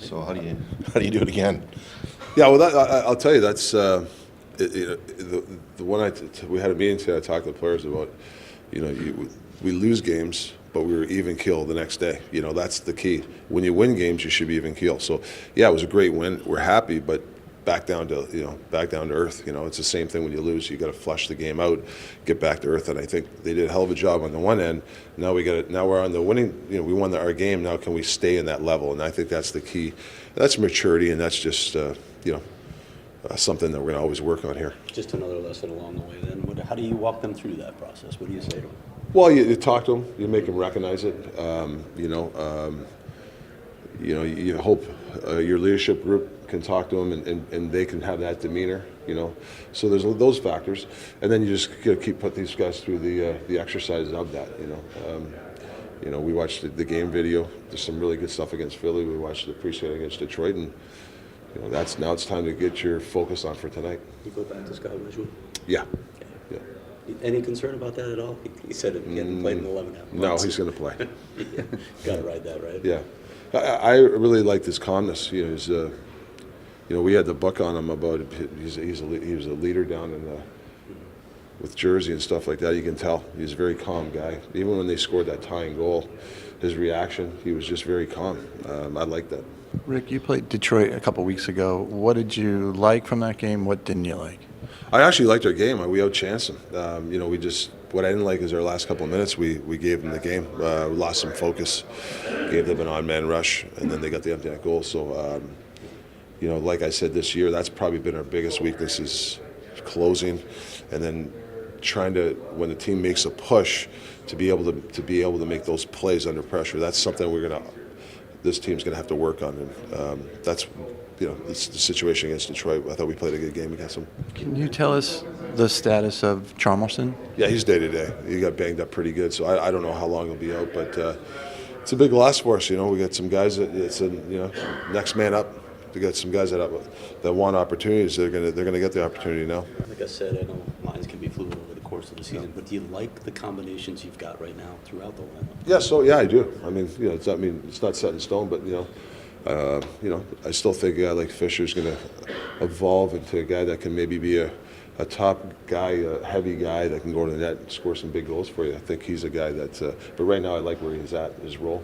So how do you do it again? Yeah, well, I'll tell you, that's the one we had a meeting today. I talked to the players about, we lose games, but we were even keel the next day. That's the key. When you win games, you should be even keel. So, yeah, it was a great win. We're happy, but back down to earth. It's the same thing when you lose. You got to flush the game out, get back to earth. And I think they did a hell of a job on the one end. Now we're on the winning. We won our game. Now can we stay in that level? And I think that's the key. That's maturity, and that's just something that we're going to always work on here. Just another lesson along the way. Then, how do you walk them through that process? What do you say to them? Well, you talk to them. You make them recognize it. You hope your leadership group can talk to them and they can have that demeanor. So there's those factors, and then you just got to keep putting these guys through the exercises of that. We watched the game video. There's some really good stuff against Philly. We watched the preseason against Detroit, and now it's time to get your focus on for tonight. You go back to Scott Ridgeway? Yeah. Yeah. Any concern about that at all? He said he hadn't played in 11 months. No, he's going to play. Yeah. Got to ride that, right? Yeah. I really liked his calmness. He's, we had the book on him about he was a leader down in with Jersey and stuff like that. You can tell he's a very calm guy. Even when they scored that tying goal, his reaction, he was just very calm. I like that. Rick, you played Detroit a couple weeks ago. What did you like from that game? What didn't you like? I actually liked our game. We outchanced them. What I didn't like is our last couple of minutes. We gave them the game. We lost some focus, gave them an on-man rush, and then they got the empty net goal. So, like I said this year, that's probably been our biggest weakness is closing, and then trying to, when the team makes a push, to be able to make those plays under pressure. That's something this team's going to have to work on, and that's the situation against Detroit. I thought we played a good game against them. Can you tell us the status of Chalmerson? Yeah, he's day to day. He got banged up pretty good, so I don't know how long he'll be out, but it's a big loss for us. We got some guys that it's next man up. We got some guys that want opportunities. They're gonna get the opportunity now. Like I said, I know lines can be fluid over the course of the season, but do you like the combinations you've got right now throughout the lineup? Yeah, I do. I mean, it's not set in stone, but I still think a guy like Fisher's going to evolve into a guy that can maybe be a top guy, a heavy guy that can go to the net and score some big goals for you. I think he's a guy that. But right now, I like where he's at, his role.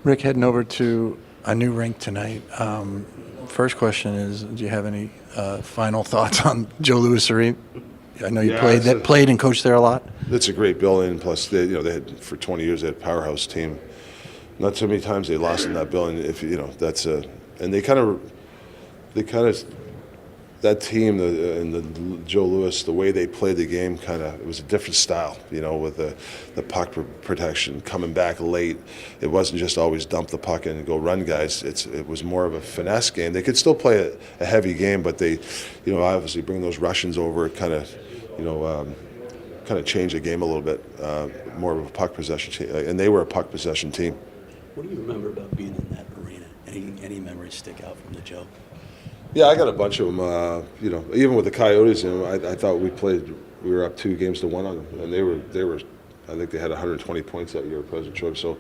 Rick, heading over to a new rink tonight. First question is, do you have any final thoughts on Joe Louis Arena? I know you played and coached there a lot. It's a great building. Plus, they had for 20 years they had a powerhouse team. Not so many times they lost in that building. And they kind of that team and the Joe Louis, the way they played the game, it was a different style. With the puck protection, coming back late. It wasn't just always dump the puck in and go run, guys. It was more of a finesse game. They could still play a heavy game, but they, obviously bring those Russians over. Kind of change the game a little bit. More of a puck possession team, and they were a puck possession team. What do you remember about being in that arena? Any memories stick out from the Joe? Yeah, I got a bunch of them. Even with the Coyotes, I thought we were up 2-1 on them, and they were. I think they had 120 points that year, President Troy. So,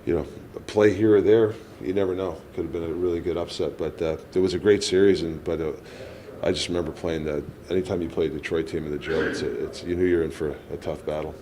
a play here or there, you never know. Could have been a really good upset, but it was a great series. I just remember playing that. Anytime you play a Detroit team in the Joe, it's you knew you're in for a tough battle.